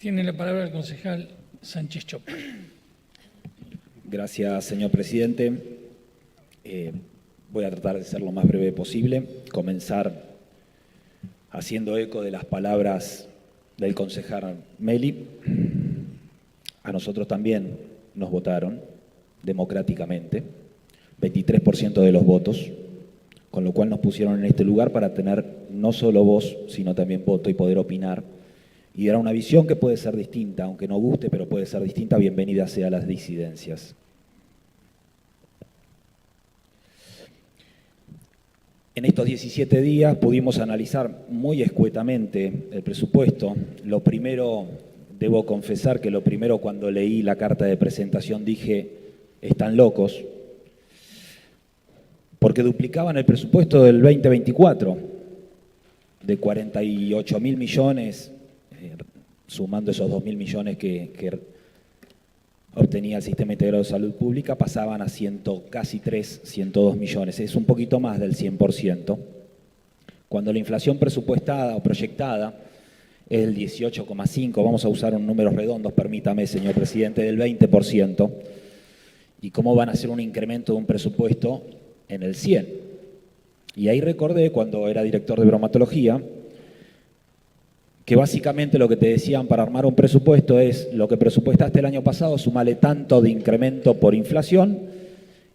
Tiene la palabra el concejal Sánchez Chopa. Gracias, señor presidente. Voy a tratar de ser lo más breve posible. Comenzar haciendo eco de las palabras del concejal Meli. A nosotros también nos votaron democráticamente, 23% de los votos, con lo cual nos pusieron en este lugar para tener no solo voz, sino también voto y poder opinar. Y era una visión que puede ser distinta, aunque no guste, pero puede ser distinta. Bienvenidas sean las disidencias. En estos 17 días pudimos analizar muy escuetamente el presupuesto. Lo primero, debo confesar que lo primero cuando leí la carta de presentación dije, están locos, porque duplicaban el presupuesto del 2024, de 48.000 millones, sumando esos 2.000 millones que obtenía el Sistema Integrado de Salud Pública, pasaban a casi 102 millones. Es un poquito más del 100%. Cuando la inflación presupuestada o proyectada es el 18,5%, vamos a usar un números redondos, permítame, señor presidente, del 20%, ¿y cómo van a hacer un incremento de un presupuesto en el 100%? Y ahí recordé, cuando era director de bromatología, que básicamente lo que te decían para armar un presupuesto es lo que presupuestaste el año pasado, sumale tanto de incremento por inflación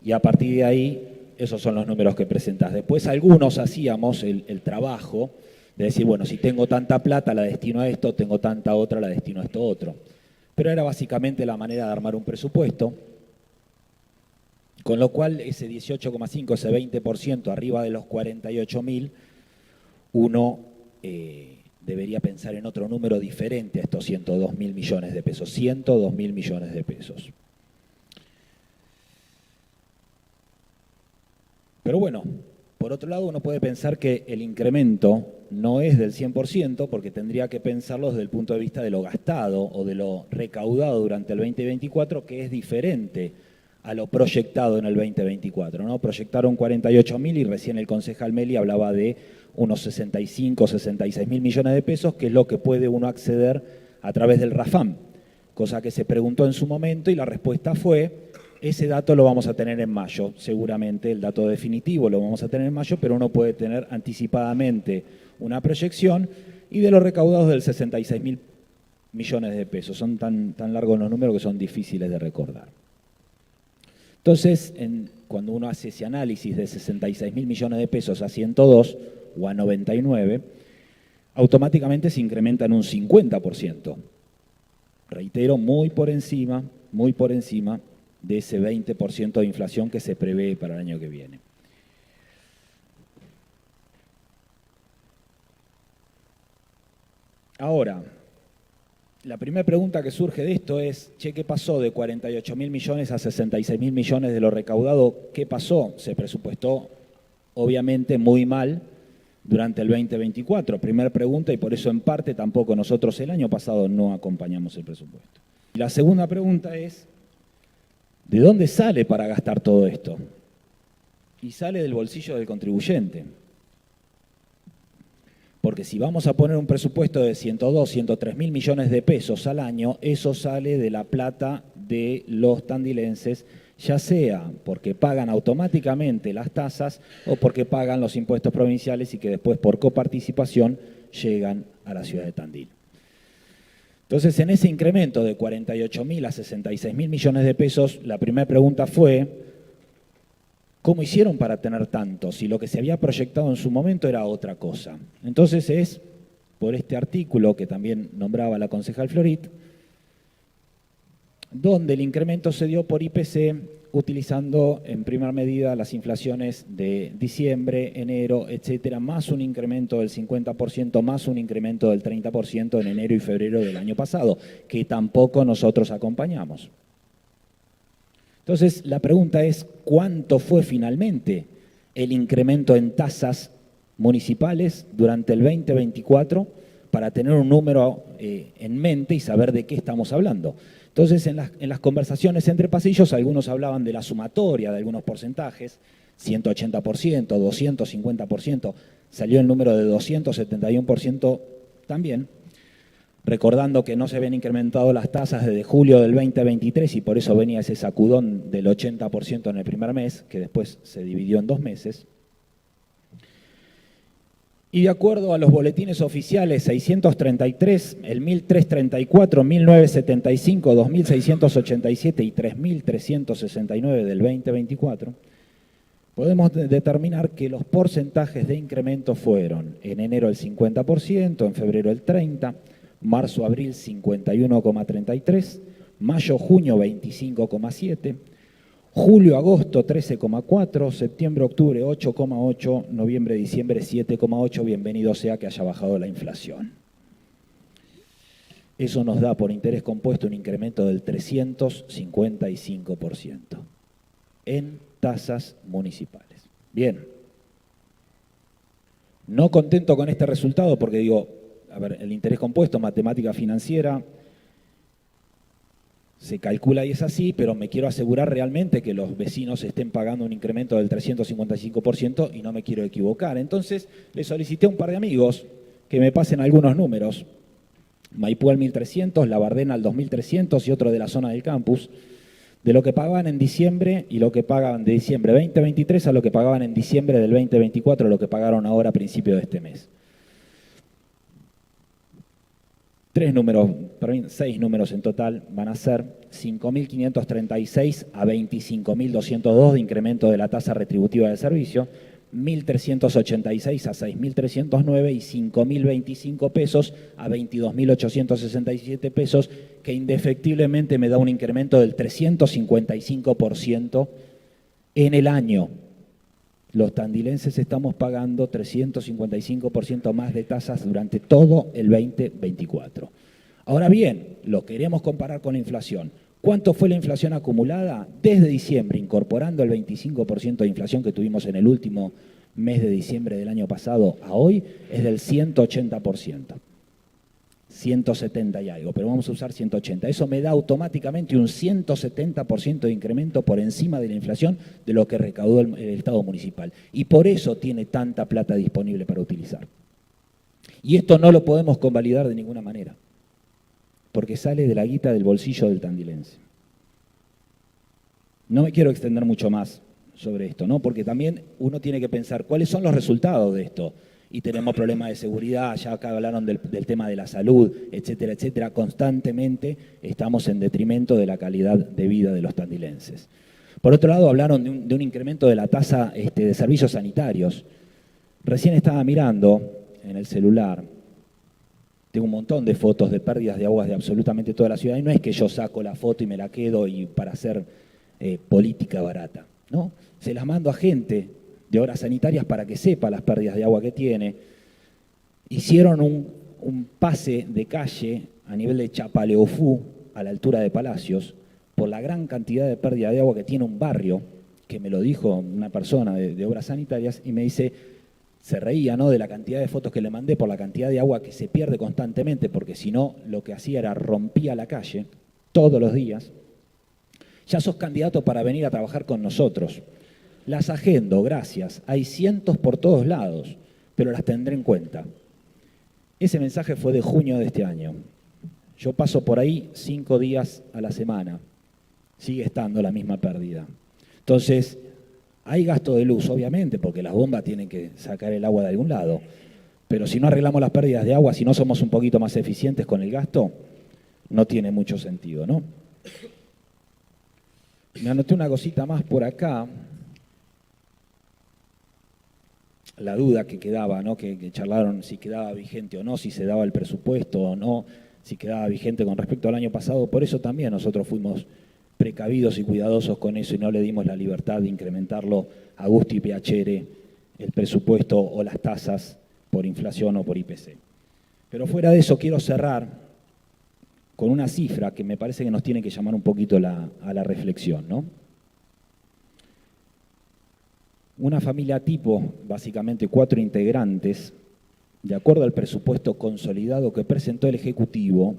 y a partir de ahí esos son los números que presentás. Después algunos hacíamos el trabajo de decir, bueno, si tengo tanta plata la destino a esto, tengo tanta otra la destino a esto otro. Pero era básicamente la manera de armar un presupuesto, con lo cual ese 18,5, ese 20% arriba de los 48.000, uno debería pensar en otro número diferente a estos 102.000 millones de pesos. 102.000 millones de pesos. Pero bueno, por otro lado uno puede pensar que el incremento no es del 100% porque tendría que pensarlo desde el punto de vista de lo gastado o de lo recaudado durante el 2024, que es diferente a lo proyectado en el 2024, ¿no? Proyectaron 48.000 y recién el concejal Meli hablaba de unos 65, 66.000 millones de pesos, que es lo que puede uno acceder a través del RAFAM, cosa que se preguntó en su momento y la respuesta fue, ese dato lo vamos a tener en mayo, seguramente el dato definitivo lo vamos a tener en mayo, pero uno puede tener anticipadamente una proyección y de los recaudados del 66.000 millones de pesos. Son tan largos los números que son difíciles de recordar. Entonces, cuando uno hace ese análisis de 66.000 millones de pesos a 102 o a 99, automáticamente se incrementa en un 50%. Reitero, muy por encima de ese 20% de inflación que se prevé para el año que viene. Ahora, la primera pregunta que surge de esto es, che, ¿qué pasó de 48.000 millones a 66.000 millones de lo recaudado? ¿Qué pasó? Se presupuestó, obviamente, muy mal durante el 2024. Primera pregunta, y por eso en parte tampoco nosotros el año pasado no acompañamos el presupuesto. Y la segunda pregunta es, ¿de dónde sale para gastar todo esto? Y sale del bolsillo del contribuyente. Porque si vamos a poner un presupuesto de 102, 103.000 millones de pesos al año, eso sale de la plata de los tandilenses, ya sea porque pagan automáticamente las tasas o porque pagan los impuestos provinciales y que después por coparticipación llegan a la ciudad de Tandil. Entonces, en ese incremento de 48.000 a 66.000 millones de pesos, la primera pregunta fue, ¿cómo hicieron para tener tanto? Si lo que se había proyectado en su momento era otra cosa. Entonces es por este artículo que también nombraba la concejal Florit, donde el incremento se dio por IPC utilizando en primera medida las inflaciones de diciembre, enero, etcétera, más un incremento del 50%, más un incremento del 30% en enero y febrero del año pasado, que tampoco nosotros acompañamos. Entonces, la pregunta es, ¿cuánto fue finalmente el incremento en tasas municipales durante el 2024 para tener un número en mente y saber de qué estamos hablando? Entonces, en las conversaciones entre pasillos, algunos hablaban de la sumatoria de algunos porcentajes, 180%, 250%, salió el número de 271% también. recordando que no se habían incrementado las tasas desde julio del 2023 y por eso venía ese sacudón del 80% en el primer mes, que después se dividió en 2 meses. Y de acuerdo a los boletines oficiales 633, el 1334, 1975, 2687 y 3369 del 2024, podemos determinar que los porcentajes de incremento fueron en enero el 50%, en febrero el 30%, marzo-abril 51,33%, mayo-junio 25,7%, julio-agosto 13,4%, septiembre-octubre 8,8%, noviembre-diciembre 7,8%. Bienvenido sea que haya bajado la inflación. Eso nos da por interés compuesto un incremento del 355% en tasas municipales. Bien. No contento con este resultado porque digo, a ver, el interés compuesto, matemática financiera, se calcula y es así, pero me quiero asegurar realmente que los vecinos estén pagando un incremento del 355% y no me quiero equivocar. Entonces le solicité a un par de amigos que me pasen algunos números. Maipú al 1.300, La Bardena al 2.300 y otro de la zona del campus, de lo que pagaban en diciembre y lo que pagaban de diciembre 2023 a lo que pagaban en diciembre del 2024, lo que pagaron ahora a principio de este mes. 6 números en total van a ser 5.536 a 25.202 de incremento de la tasa retributiva de servicio, 1.386 a 6.309 y 5.025 pesos a 22.867 pesos, que indefectiblemente me da un incremento del 355% en el año. Los tandilenses estamos pagando 355% más de tasas durante todo el 2024. Ahora bien, lo queremos comparar con la inflación. ¿Cuánto fue la inflación acumulada desde diciembre, incorporando el 25% de inflación que tuvimos en el último mes de diciembre del año pasado a hoy? Es del 180%. 170 y algo, pero vamos a usar 180. Eso me da automáticamente un 170% de incremento por encima de la inflación de lo que recaudó el Estado municipal. Y por eso tiene tanta plata disponible para utilizar. Y esto no lo podemos convalidar de ninguna manera, porque sale de la guita del bolsillo del tandilense. No me quiero extender mucho más sobre esto, ¿no? Porque también uno tiene que pensar cuáles son los resultados de esto. Y tenemos problemas de seguridad, ya acá hablaron del tema de la salud, etcétera, etcétera. Constantemente estamos en detrimento de la calidad de vida de los tandilenses. Por otro lado, hablaron de un incremento de la tasa de servicios sanitarios. Recién estaba mirando en el celular, tengo un montón de fotos de pérdidas de aguas de absolutamente toda la ciudad, y no es que yo saco la foto y me la quedo y para hacer política barata, ¿no? Se las mando a gente de obras sanitarias para que sepa las pérdidas de agua que tiene. Hicieron un pase de calle a nivel de Chapaleofú, a la altura de Palacios, por la gran cantidad de pérdida de agua que tiene un barrio, que me lo dijo una persona de obras sanitarias, y me dice, se reía, ¿no?, de la cantidad de fotos que le mandé por la cantidad de agua que se pierde constantemente, porque si no, lo que hacía era rompía la calle todos los días. Ya sos candidato para venir a trabajar con nosotros. Las agendo, gracias. Hay cientos por todos lados, pero las tendré en cuenta. Ese mensaje fue de junio de este año. Yo paso por ahí 5 días a la semana. Sigue estando la misma pérdida. Entonces, hay gasto de luz, obviamente, porque las bombas tienen que sacar el agua de algún lado. Pero si no arreglamos las pérdidas de agua, si no somos un poquito más eficientes con el gasto, no tiene mucho sentido, ¿no? Me anoté una cosita más por acá. La duda que quedaba, ¿no?, que charlaron si quedaba vigente o no, si se daba el presupuesto o no, si quedaba vigente con respecto al año pasado. Por eso también nosotros fuimos precavidos y cuidadosos con eso y no le dimos la libertad de incrementarlo a gusto y piacere el presupuesto o las tasas por inflación o por IPC. Pero fuera de eso quiero cerrar con una cifra que me parece que nos tiene que llamar un poquito a la reflexión, ¿no? Una familia tipo, básicamente 4 integrantes, de acuerdo al presupuesto consolidado que presentó el Ejecutivo,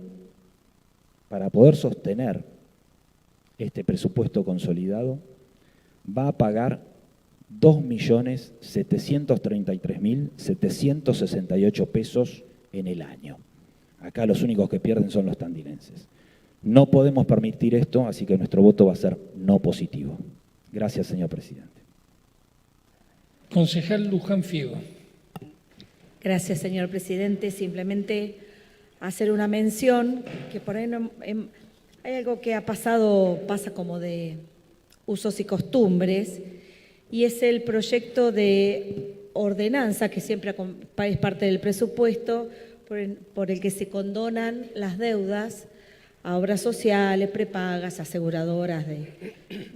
para poder sostener este presupuesto consolidado, va a pagar 2.733.768 pesos en el año. Acá los únicos que pierden son los tandilenses. No podemos permitir esto, así que nuestro voto va a ser no positivo. Gracias, señor presidente. Concejal Luján Fiego. Gracias, señor presidente. Simplemente hacer una mención que por ahí hay algo que pasa como de usos y costumbres, y es el proyecto de ordenanza que siempre es parte del presupuesto por el que se condonan las deudas a obras sociales, prepagas, aseguradoras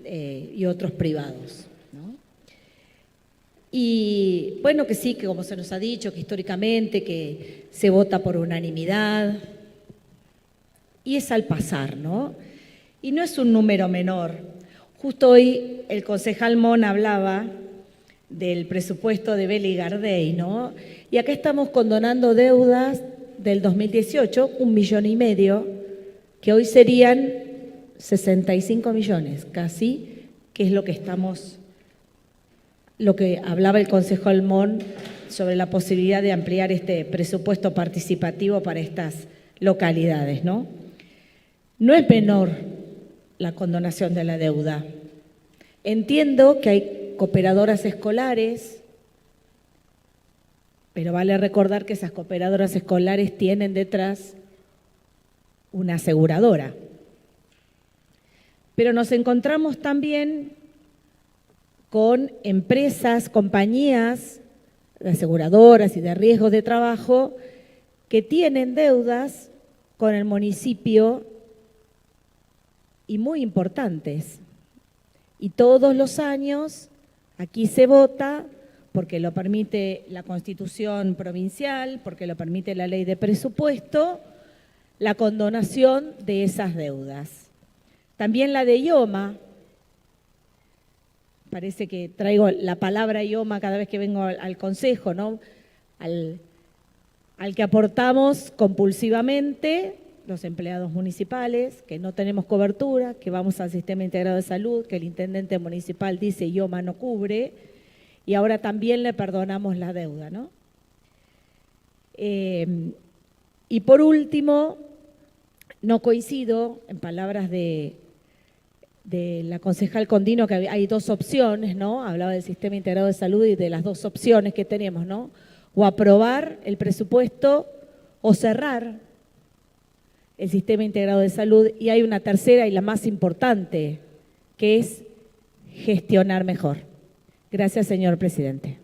y otros privados, ¿no? Y bueno, que sí, que como se nos ha dicho, que históricamente que se vota por unanimidad, y es al pasar, ¿no? Y no es un número menor. Justo hoy el concejal Mon hablaba del presupuesto de Beli Gardey, ¿no? Y acá estamos condonando deudas del 2018, 1,5 millones, que hoy serían 65 millones, casi, que es lo que hablaba el concejal Mon sobre la posibilidad de ampliar este presupuesto participativo para estas localidades, ¿no? No es menor la condonación de la deuda. Entiendo que hay cooperadoras escolares, pero vale recordar que esas cooperadoras escolares tienen detrás una aseguradora. Pero nos encontramos también con empresas, compañías de aseguradoras y de riesgos de trabajo que tienen deudas con el municipio y muy importantes. Y todos los años aquí se vota, porque lo permite la Constitución provincial, porque lo permite la ley de presupuesto, la condonación de esas deudas. También la de IOMA, parece que traigo la palabra IOMA cada vez que vengo al Consejo, ¿no? Al que aportamos compulsivamente los empleados municipales, que no tenemos cobertura, que vamos al Sistema Integrado de Salud, que el intendente municipal dice IOMA no cubre, y ahora también le perdonamos la deuda, ¿no? Y por último, no coincido, en palabras de la concejal Condino, que hay dos opciones, ¿no? Hablaba del Sistema Integrado de Salud y de las dos opciones que tenemos, ¿no? O aprobar el presupuesto o cerrar el Sistema Integrado de Salud, y hay una tercera y la más importante, que es gestionar mejor. Gracias, señor presidente.